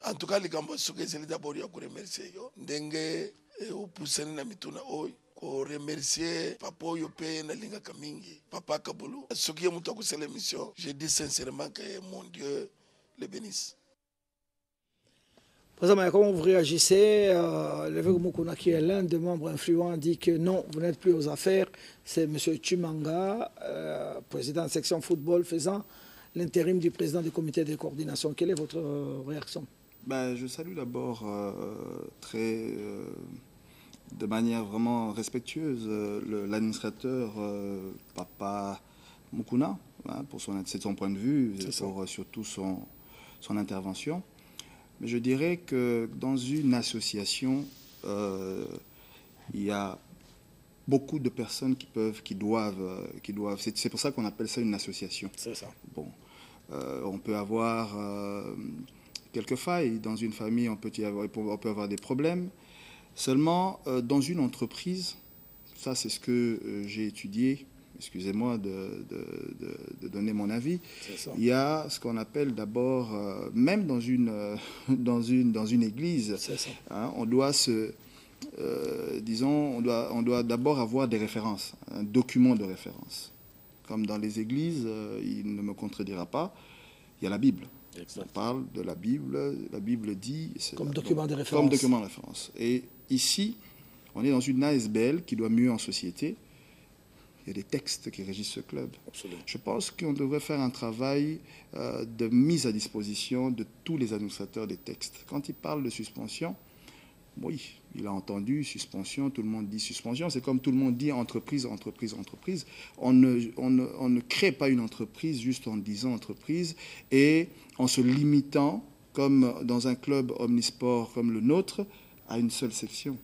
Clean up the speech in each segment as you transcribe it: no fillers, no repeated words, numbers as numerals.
En tout cas, les gambas c'est d'abord à remercier yo. Ndenge au poussé na mituna oi. Ko remercier papa Yope na linga kamingi. Papa Kabulu. Ce qui est mon temps c'est l'émission. Je dis sincèrement que mon Dieu le bénisse. Président, comment vous réagissez? L'évêque Mukuna, qui est l'un des membres influents, dit que non, vous n'êtes plus aux affaires. C'est M. Chimanga, président de la section football, faisant l'intérim du président du comité de coordination. Quelle est votre réaction? Je salue d'abord de manière vraiment respectueuse l'administrateur Papa Mukuna, c'est son point de vue, pour surtout son intervention. Mais je dirais que dans une association, il y a beaucoup de personnes qui doivent. C'est pour ça qu'on appelle ça une association. C'est ça. Bon, on peut avoir quelques failles dans une famille, on peut avoir des problèmes. Seulement, dans une entreprise, ça c'est ce que j'ai étudié. Excusez-moi de donner mon avis. Il y a ce qu'on appelle d'abord, même dans une église, hein, on doit on doit d'abord avoir des références, un document de référence. Comme dans les églises, il ne me contredira pas, il y a la Bible. On parle de la Bible dit... Comme document de référence. Comme document de référence. Et ici, on est dans une ASBL qui doit mieux en société. Il y a des textes qui régissent ce club. Absolument. Je pense qu'on devrait faire un travail de mise à disposition de tous les administrateurs des textes. Quand il parle de suspension, oui, il a entendu suspension, tout le monde dit suspension. C'est comme tout le monde dit entreprise, entreprise, entreprise. On ne crée pas une entreprise juste en disant entreprise et en se limitant, comme dans un club omnisport comme le nôtre, à une seule section.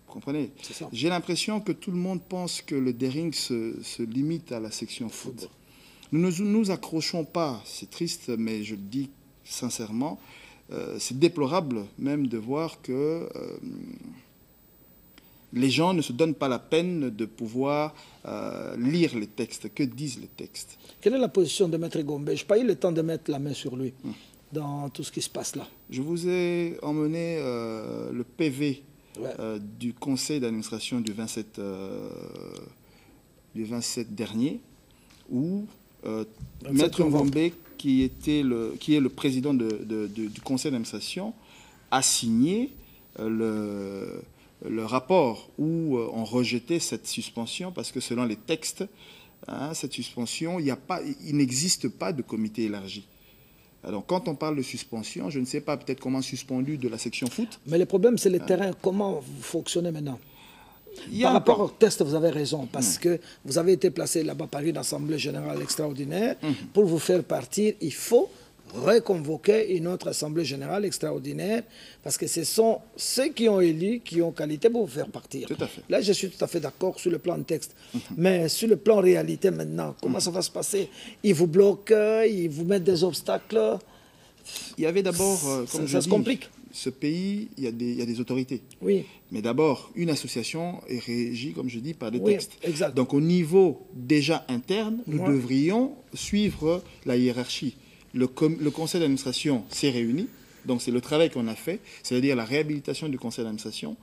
Vous comprenez? J'ai l'impression que tout le monde pense que le Daring se limite à la section foot. Nous ne nous accrochons pas, c'est triste, mais je le dis sincèrement, c'est déplorable même de voir que les gens ne se donnent pas la peine de pouvoir lire les textes. Que disent les textes? Quelle est la position de Maître Gombe? Je n'ai pas eu le temps de mettre la main sur lui dans tout ce qui se passe là. Je vous ai emmené le PV du conseil d'administration du 27 dernier, où Maître Gombe, qui est le président du conseil d'administration, a signé le rapport où on rejetait cette suspension parce que selon les textes, hein, cette suspension, il n'existe pas de comité élargi. Alors, quand on parle de suspension, je ne sais pas peut-être comment suspendu de la section foot. Mais le problème, c'est le terrain. Comment vous fonctionnez maintenant? Par rapport au test, vous avez raison, parce que vous avez été placé là-bas par une assemblée générale extraordinaire. Pour vous faire partir, il faut reconvoquer une autre assemblée générale extraordinaire, parce que ce sont ceux qui ont élu, qui ont qualité pour vous faire partir. Tout à fait. Là, je suis tout à fait d'accord sur le plan de texte. Mais sur le plan réalité maintenant, comment ça va se passer? Ils vous bloquent, ils vous mettent des obstacles. Il y avait d'abord, comme ça se complique. Ce pays, il y a des autorités. Oui. Mais d'abord, une association est régie, comme je dis, par des textes. Exact. Donc au niveau déjà interne, nous devrions suivre la hiérarchie. Le conseil d'administration s'est réuni, donc c'est le travail qu'on a fait, c'est-à-dire la réhabilitation du conseil d'administration,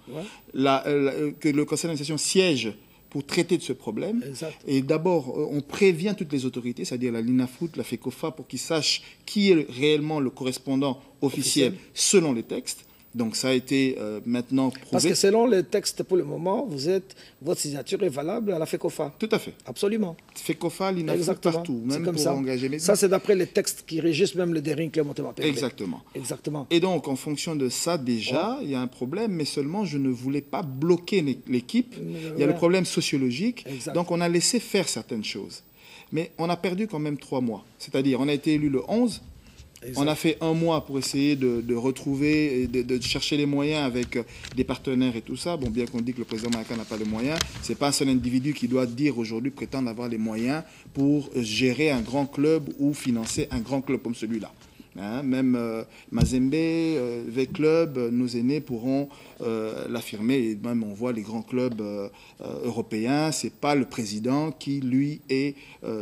que le conseil d'administration siège pour traiter de ce problème. Exact. Et d'abord, on prévient toutes les autorités, c'est-à-dire la LINAFOOT, la FECOFA, pour qu'ils sachent qui est réellement le correspondant officiel selon les textes. Donc ça a été maintenant prouvé. Parce que selon les textes, pour le moment, votre signature est valable à la FECOFA. Tout à fait. Absolument. FECOFA, l'INAFOOT, partout, même comme pour ça. engager les... Ça, c'est d'après les textes qui régissent même le Daring Clément Mapelle. Exactement. Exactement. Et donc, en fonction de ça, déjà, il y a un problème, mais seulement, je ne voulais pas bloquer l'équipe. Il y a le problème sociologique. Donc, on a laissé faire certaines choses. Mais on a perdu quand même 3 mois. C'est-à-dire, on a été élu le 11. On a fait 1 mois pour essayer de retrouver, et de chercher les moyens avec des partenaires et tout ça. Bon, bien qu'on dit que le président Mahakan n'a pas les moyens, ce n'est pas un seul individu qui doit dire aujourd'hui, prétendre avoir les moyens pour gérer un grand club ou financer un grand club comme celui-là. Hein, même Mazembe, V-Club, nos aînés pourront l'affirmer. Et même on voit les grands clubs européens, ce n'est pas le président qui, lui, est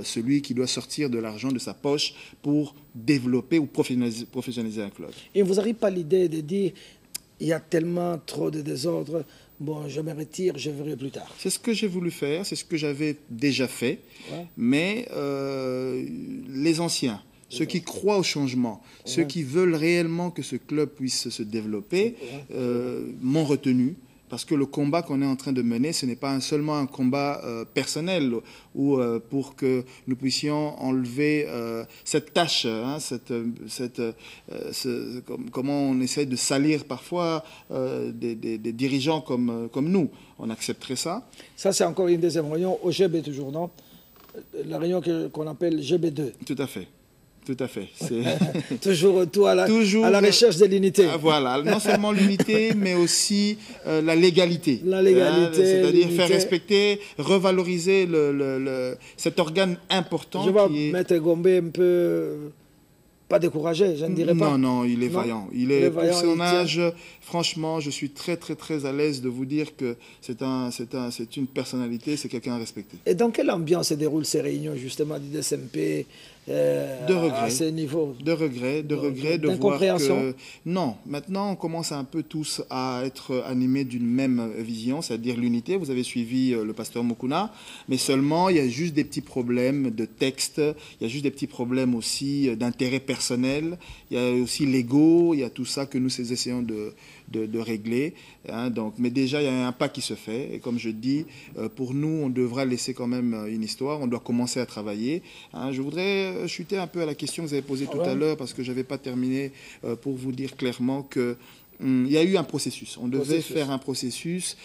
celui qui doit sortir de l'argent de sa poche pour développer ou professionnaliser un club. Et vous n'arrive pas l'idée de dire, il y a tellement trop de désordre, bon, je me retire, je verrai plus tard. C'est ce que j'ai voulu faire, c'est ce que j'avais déjà fait, mais les anciens, ceux qui croient au changement, ceux qui veulent réellement que ce club puisse se développer, m'ont retenu. Parce que le combat qu'on est en train de mener, ce n'est pas seulement un combat personnel ou pour que nous puissions enlever cette tâche, hein, comment on essaie de salir parfois des dirigeants comme nous. On accepterait ça. Ça, c'est encore une deuxième réunion au GB toujours, non? La réunion qu'on appelle GB2. Tout à fait. Tout à fait. Toujours tout à la recherche de l'unité. Voilà, non seulement l'unité, mais aussi la légalité. La légalité. C'est-à-dire faire respecter, revaloriser cet organe important. Je vois Maître Gombe un peu... pas découragé, je ne dirais pas. Non, il est vaillant. Il est pour son âge, franchement, je suis très, très, très à l'aise de vous dire que c'est une personnalité, c'est quelqu'un à respecter. Et dans quelle ambiance se déroulent ces réunions, justement, du DSMP de regret, à ce niveau? De regret, de voir que... Non, maintenant, on commence un peu tous à être animés d'une même vision, c'est-à-dire l'unité. Vous avez suivi le pasteur Mukuna, mais seulement, il y a juste des petits problèmes de texte, il y a juste des petits problèmes aussi d'intérêt personnel, il y a aussi l'ego, il y a tout ça que nous essayons de régler. Hein, donc, mais déjà, il y a un pas qui se fait. Et comme je dis, pour nous, on devra laisser quand même une histoire. On doit commencer à travailler. Hein, je voudrais chuter un peu à la question que vous avez posée tout à l'heure, parce que je n'avais pas terminé pour vous dire clairement que il y a eu un processus. On devait faire un processus.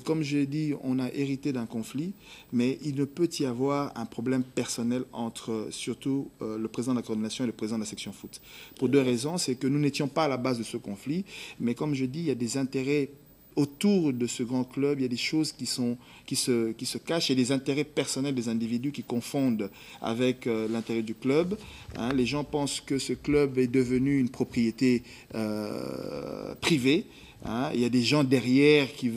Comme j'ai dit, on a hérité d'un conflit, mais il ne peut y avoir un problème personnel entre surtout le président de la coordination et le président de la section foot. Pour deux raisons. C'est que nous n'étions pas à la base de ce conflit, mais comme je dis, il y a des intérêts autour de ce grand club, il y a des choses qui se cachent, il y a des intérêts personnels des individus qui confondent avec l'intérêt du club. Hein, les gens pensent que ce club est devenu une propriété privée. Hein, il y a des gens derrière qui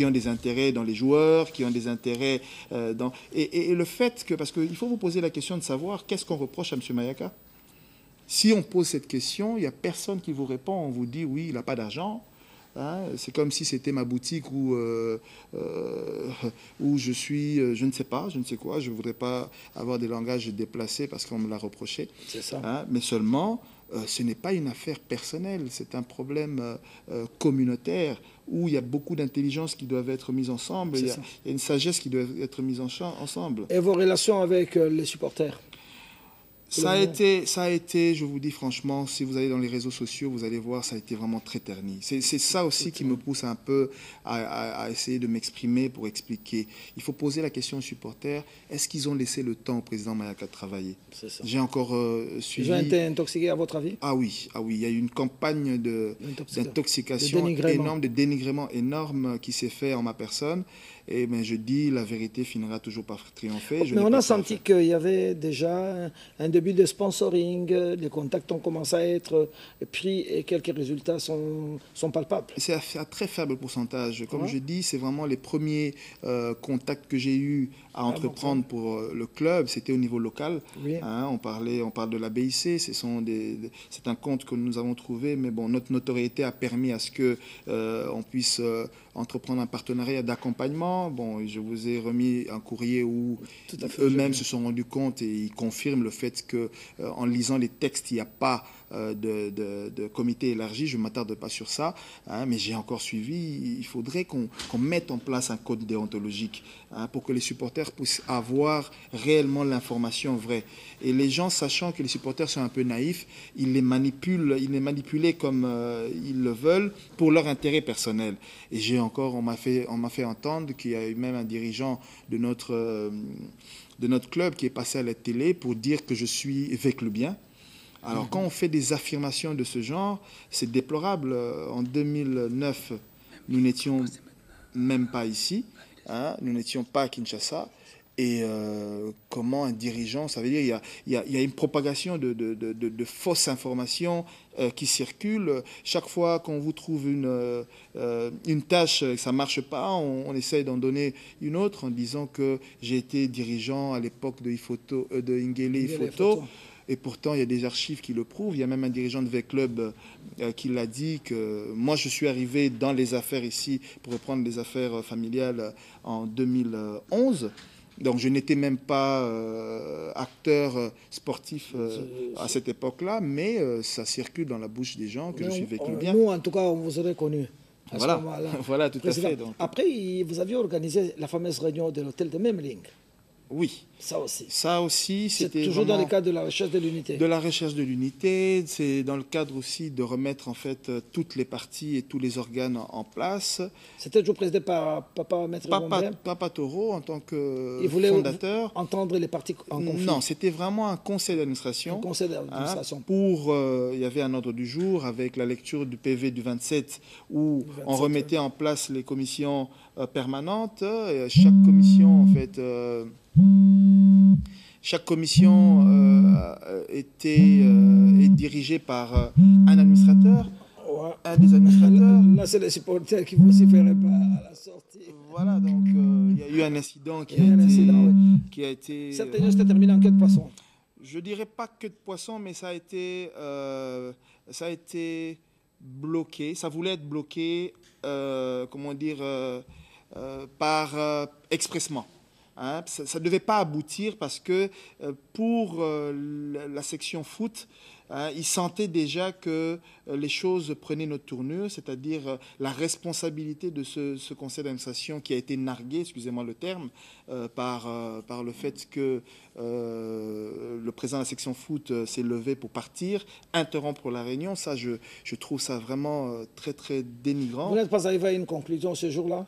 ont des intérêts dans les joueurs, qui ont des intérêts dans... Et le fait que... Parce qu'il faut vous poser la question de savoir qu'est-ce qu'on reproche à M. Mayaka. Si on pose cette question, il n'y a personne qui vous répond. On vous dit, oui, il n'a pas d'argent. Hein, c'est comme si c'était ma boutique où je suis, je ne sais pas, je ne sais quoi. Je ne voudrais pas avoir des langages déplacés parce qu'on me l'a reproché. C'est ça. Hein, mais seulement, ce n'est pas une affaire personnelle. C'est un problème communautaire où il y a beaucoup d'intelligence qui doivent être mises ensemble. Il y a une sagesse qui doit être mise ensemble. Et vos relations avec les supporters? Ça a été, je vous dis franchement, si vous allez dans les réseaux sociaux, vous allez voir, ça a été vraiment très terni. C'est ça aussi qui me pousse un peu à essayer de m'exprimer pour expliquer. Il faut poser la question aux supporters, est-ce qu'ils ont laissé le temps au président Mayaka de travailler? J'ai encore suivi... Ils ont été intoxiqués à votre avis? Ah oui, il y a eu une campagne d'intoxication énorme, de dénigrement énorme qui s'est fait en ma personne. Et ben, je dis, la vérité finira toujours par triompher. Mais on a senti qu'il y avait déjà un début de sponsoring, les contacts ont commencé à être pris et quelques résultats sont palpables. C'est à très faible pourcentage. Comme je dis, c'est vraiment les premiers contacts que j'ai eus à entreprendre pour le club. C'était au niveau local. Oui. Hein, on parle de la BIC. C'est un compte que nous avons trouvé, mais bon, notre notoriété a permis à ce qu'on puisse entreprendre un partenariat d'accompagnement. Bon, je vous ai remis un courrier où eux-mêmes se sont rendus compte et ils confirment le fait que en lisant les textes, il n'y a pas de comité élargi. Je ne m'attarde pas sur ça, hein, mais j'ai encore suivi. Il faudrait qu'on mette en place un code déontologique, hein, pour que les supporters puissent avoir réellement l'information vraie. Et les gens, sachant que les supporters sont un peu naïfs, ils les manipulent comme ils le veulent pour leur intérêt personnel. Et on m'a fait entendre qu'il y a eu même un dirigeant de notre club qui est passé à la télé pour dire que je suis avec le bien. Alors, quand on fait des affirmations de ce genre, c'est déplorable. En 2009, nous n'étions même pas ici, hein, nous n'étions pas à Kinshasa. Et comment un dirigeant, ça veut dire il y a une propagation de fausses informations qui circulent. Chaque fois qu'on vous trouve une tâche, ça ne marche pas, on essaye d'en donner une autre en disant que j'ai été dirigeant à l'époque de Ingele Ifoto. Et pourtant, il y a des archives qui le prouvent. Il y a même un dirigeant de V-Club qui l'a dit que moi, je suis arrivé dans les affaires ici, pour reprendre les affaires familiales, en 2011. Donc, je n'étais même pas acteur sportif à cette époque-là, mais ça circule dans la bouche des gens que je suis vécu bien. Nous, en tout cas, on vous aurait connu. Voilà, voilà, tout à fait. Donc. Après, vous aviez organisé la fameuse réunion de l'hôtel de Memling. Oui. Ça aussi. Ça aussi, c'était toujours dans le cadre de la recherche de l'unité. De la recherche de l'unité, c'est dans le cadre aussi de remettre en fait toutes les parties et tous les organes en place. C'était toujours présidé par Papa Maître Papa Toro en tant que Il voulait fondateur. Entendre les parties en conflit. Non, c'était vraiment un conseil d'administration. Un conseil d'administration. Il y avait un ordre du jour avec la lecture du PV du 27 où on remettait en place les commissions permanentes. Chaque commission en fait. Chaque commission est dirigée par un administrateur, un des administrateurs. Là, c'est les supporters qui vont s'y faire à la sortie. Voilà, donc il y a eu un incident qui a été... Cette réunion s'était terminée en queue de poisson. Je dirais pas queue de poisson, mais ça a été bloqué. Ça voulait être bloqué, comment dire, par expressement. Hein, ça ne devait pas aboutir parce que pour la section foot, ils sentaient déjà que les choses prenaient notre tournure, c'est-à-dire la responsabilité de ce conseil d'administration qui a été nargué, excusez-moi le terme, par le fait que le président de la section foot s'est levé pour partir, interrompre la réunion. Ça, je trouve ça vraiment très, très dénigrant. Vous n'êtes pas arrivé à une conclusion ce jour-là ?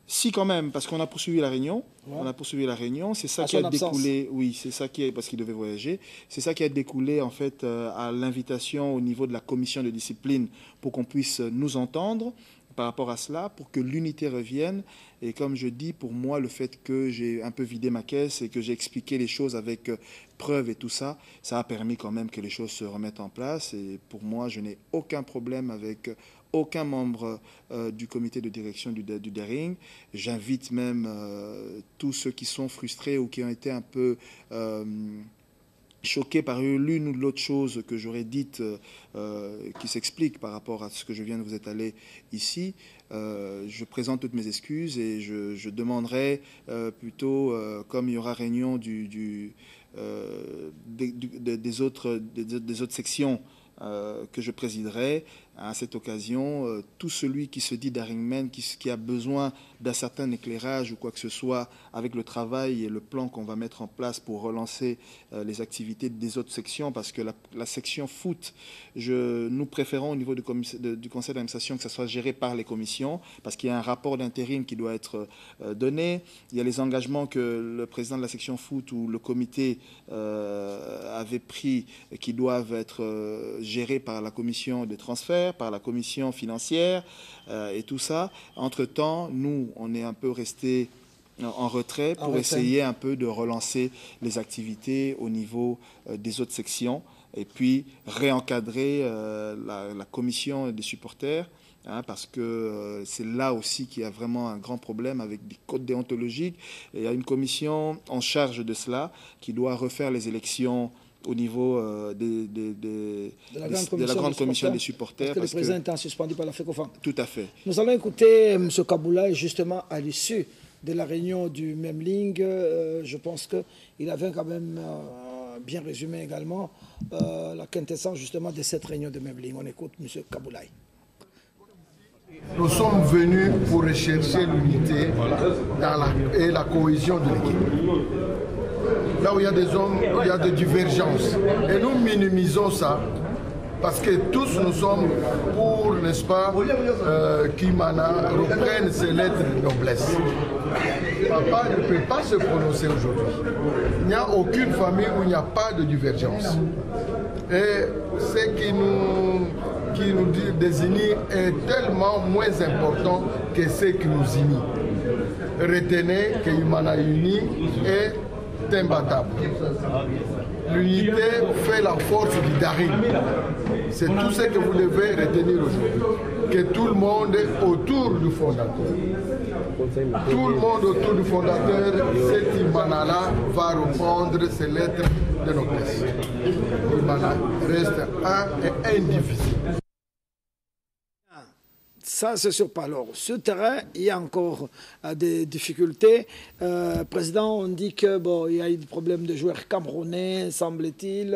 Si, quand même, parce qu'on a poursuivi la réunion. Ouais. On a poursuivi la réunion. C'est ça qui a découlé. Oui, c'est ça qui est parce qu'il devait voyager. C'est ça qui a découlé en fait à l'invitation au niveau de la commission de discipline pour qu'on puisse nous entendre par rapport à cela, pour que l'unité revienne. Et comme je dis, pour moi, le fait que j'ai un peu vidé ma caisse et que j'ai expliqué les choses avec preuves et tout ça, ça a permis quand même que les choses se remettent en place. Et pour moi, je n'ai aucun problème avec aucun membre du comité de direction du Daring. J'invite même tous ceux qui sont frustrés ou qui ont été un peu choqués par l'une ou l'autre chose que j'aurais dite qui s'explique par rapport à ce que je viens de vous étaler ici. Je présente toutes mes excuses et je demanderai plutôt, comme il y aura réunion des autres sections que je présiderai, à cette occasion, tout celui qui se dit Daringman, qui a besoin d'un certain éclairage ou quoi que ce soit avec le travail et le plan qu'on va mettre en place pour relancer les activités des autres sections, parce que la section foot, nous préférons au niveau du conseil d'administration que ça soit géré par les commissions, parce qu'il y a un rapport d'intérim qui doit être donné. Il y a les engagements que le président de la section foot ou le comité avait pris qui doivent être gérés par la commission des transferts, par la commission financière et tout ça. Entre-temps, nous, on est un peu restés en retrait pour essayer un peu de relancer les activités au niveau des autres sections et puis réencadrer la commission des supporters, hein, parce que c'est là aussi qu'il y a vraiment un grand problème avec des codes déontologiques. Et il y a une commission en charge de cela qui doit refaire les élections au niveau de la grande commission des supporters. Parce que le président est suspendu par la FECOFA. Tout à fait. Nous allons écouter M. Kaboulaye justement à l'issue de la réunion du Memling. Je pense qu'il avait quand même bien résumé également la quintessence justement de cette réunion de Memling. On écoute M. Kaboulaye. Nous sommes venus pour rechercher l'unité et la cohésion de l'équipe. Là où il y a des hommes, il y a des divergences. Et nous minimisons ça parce que tous nous sommes pour, n'est-ce pas, qu'Imana reprenne ses lettres de noblesse. Papa ne peut pas se prononcer aujourd'hui. Il n'y a aucune famille où il n'y a pas de divergence. Et ce qui nous désigne est tellement moins important que ce qui nous unit. retenez que Imana Uni est imbattable. L'unité fait la force du Daring. C'est tout ce que vous devez retenir aujourd'hui. Que tout le monde autour du fondateur, tout le monde autour du fondateur, cet Imana-là va reprendre ses lettres de noblesse. Imana reste un et indivisible. Ça, c'est sûr. Alors, ce terrain, il y a encore des difficultés. Président, on dit que bon, il y a eu des problèmes de joueurs camerounais, semble-t-il.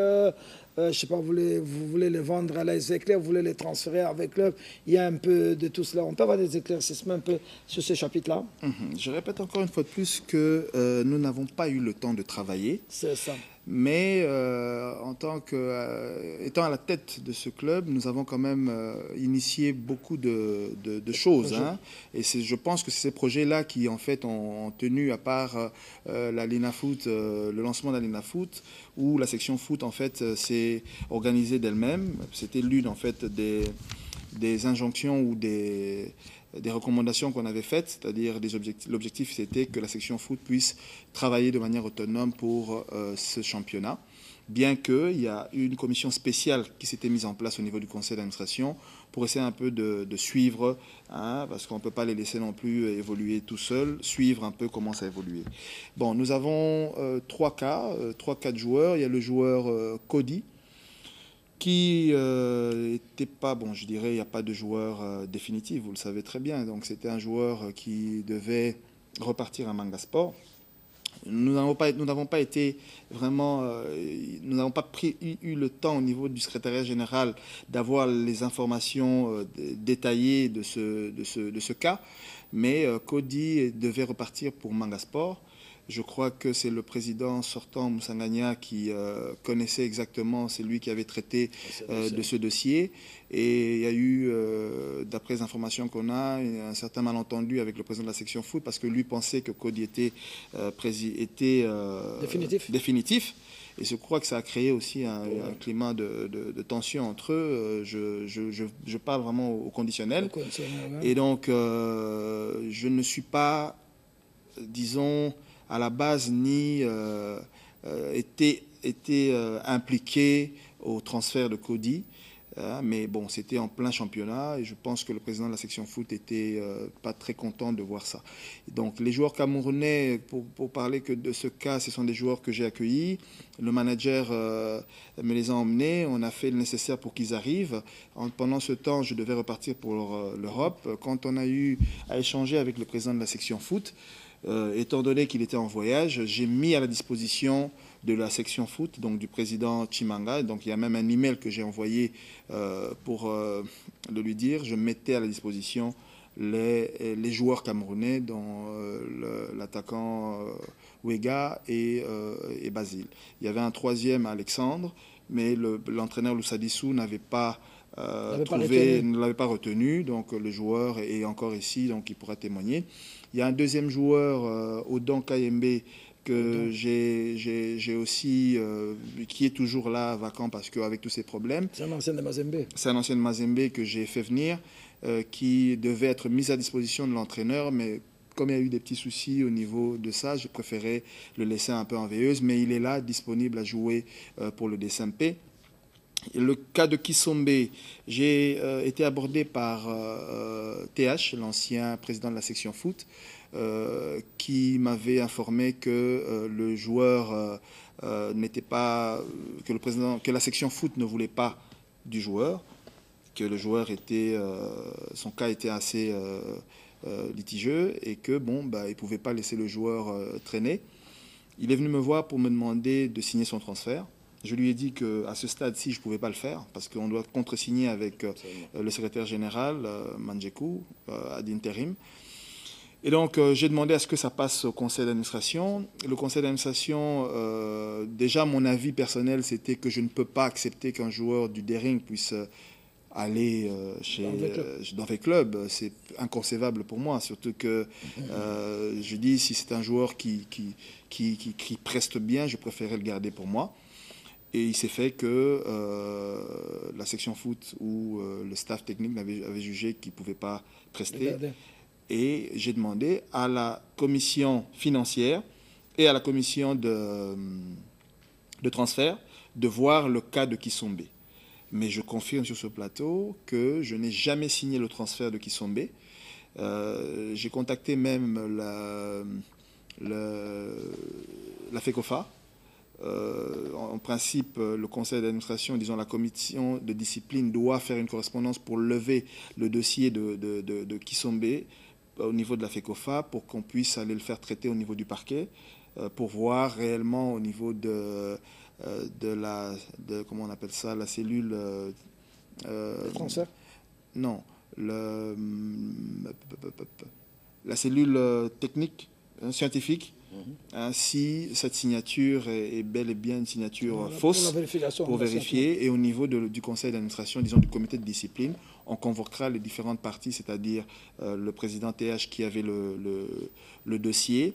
Je ne sais pas, vous voulez les vendre à l'AS Éclair, vous voulez les transférer avec l'œuvre. Il y a un peu de tout cela. On peut avoir des éclaircissements un peu sur ce chapitre-là? Je répète encore une fois de plus que nous n'avons pas eu le temps de travailler. C'est ça. Mais en tant que, étant à la tête de ce club, nous avons quand même initié beaucoup de choses. Hein. Et je pense que c'est ces projets-là qui en fait ont tenu, à part la Lina Foot, le lancement de la Lina Foot, où la section foot en fait s'est organisée d'elle-même. C'était l'une en fait des injonctions ou des recommandations qu'on avait faites, c'est-à-dire l'objectif c'était que la section foot puisse travailler de manière autonome pour ce championnat, bien qu'il y a une commission spéciale qui s'était mise en place au niveau du conseil d'administration pour essayer un peu de suivre, hein, parce qu'on ne peut pas les laisser non plus évoluer tout seuls, suivre un peu comment ça a évolué. Bon, nous avons trois cas de joueurs. Il y a le joueur Cody, qui n'était pas, bon, je dirais, il n'y a pas de joueur définitif, vous le savez très bien. Donc c'était un joueur qui devait repartir à Manga Sport. Nous n'avons pas été vraiment, nous n'avons pas eu le temps au niveau du secrétariat général d'avoir les informations détaillées de ce cas. Mais Cody devait repartir pour Manga Sport. Je crois que c'est le président sortant, Moussa Ngania, qui connaissait exactement, c'est lui qui avait traité de ce dossier. Et il y a eu, d'après les informations qu'on a, un certain malentendu avec le président de la section foot, parce que lui pensait que Cody était définitif. Et je crois que ça a créé aussi un climat de tension entre eux. Je parle vraiment au conditionnel. Ouais. Et donc, je ne suis pas, disons, à la base ni été impliqué au transfert de Cody. Mais bon, c'était en plein championnat et je pense que le président de la section foot était pas très content de voir ça. Donc les joueurs camerounais, pour parler que de ce cas, ce sont des joueurs que j'ai accueillis. Le manager me les a emmenés, on a fait le nécessaire pour qu'ils arrivent. Pendant ce temps, je devais repartir pour l'Europe. Quand on a eu à échanger avec le président de la section foot, étant donné qu'il était en voyage, j'ai mis à la disposition de la section foot, donc du président Chimanga. Donc il y a même un email que j'ai envoyé pour le lui dire. Je mettais à la disposition les joueurs camerounais, dont l'attaquant Wega et Basile. Il y avait un troisième, Alexandre, mais l'entraîneur Loussadissou n'avait pas ne l'avait pas retenu, donc le joueur est encore ici, donc il pourra témoigner. Il y a un deuxième joueur, Odan Kayembe, que j'ai aussi, qui est toujours là, vacant, parce qu'avec tous ces problèmes. C'est un ancien de Mazembe. C'est un ancien de Mazembe que j'ai fait venir, qui devait être mis à disposition de l'entraîneur, mais comme il y a eu des petits soucis au niveau de ça, j'ai préféré le laisser un peu en veilleuse, mais il est là, disponible à jouer pour le DSMP. Le cas de Kisombe, j'ai été abordé par TH, l'ancien président de la section foot, qui m'avait informé que le joueur n'était pas, que la section foot ne voulait pas du joueur, que le joueur était, son cas était assez litigieux et que bon, bah, il ne pouvait pas laisser le joueur traîner. Il est venu me voir pour me demander de signer son transfert. Je lui ai dit qu'à ce stade-ci, je ne pouvais pas le faire parce qu'on doit contre-signer avec le secrétaire général, Manjekou, ad interim. Et donc, j'ai demandé à ce que ça passe au conseil d'administration. Le conseil d'administration, déjà, mon avis personnel, c'était que je ne peux pas accepter qu'un joueur du Dering puisse aller dans les clubs. C'est inconcevable pour moi, surtout que je dis, si c'est un joueur qui preste bien, je préférerais le garder pour moi. Et il s'est fait que la section foot ou le staff technique avait jugé qu'il ne pouvait pas prester. Et j'ai demandé à la commission financière et à la commission de transfert de voir le cas de Kisombe. Mais je confirme sur ce plateau que je n'ai jamais signé le transfert de Kisombe. J'ai contacté même la FECOFA. En principe, le conseil d'administration, disons la commission de discipline, doit faire une correspondance pour lever le dossier de Kisombe au niveau de la FECOFA pour qu'on puisse aller le faire traiter au niveau du parquet, pour voir réellement au niveau comment on appelle ça, la cellule... Transfert? Non, la cellule technique, scientifique, si cette signature est bel et bien une signature fausse, pour vérifier. Et au niveau du conseil d'administration, disons du comité de discipline, on convoquera les différentes parties, c'est-à-dire le président TH qui avait le dossier,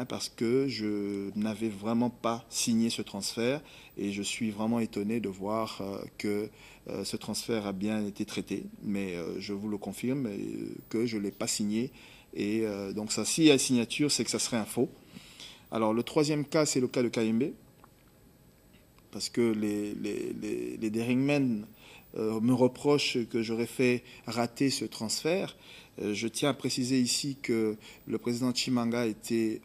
parce que je n'avais vraiment pas signé ce transfert et je suis vraiment étonné de voir que ce transfert a bien été traité, mais je vous le confirme que je ne l'ai pas signé. Et donc ça, s'il y a signature, c'est que ça serait un faux. Alors le troisième cas, c'est le cas de KMB, parce que les Deringmen me reprochent que j'aurais fait rater ce transfert. Je tiens à préciser ici que le président Chimanga était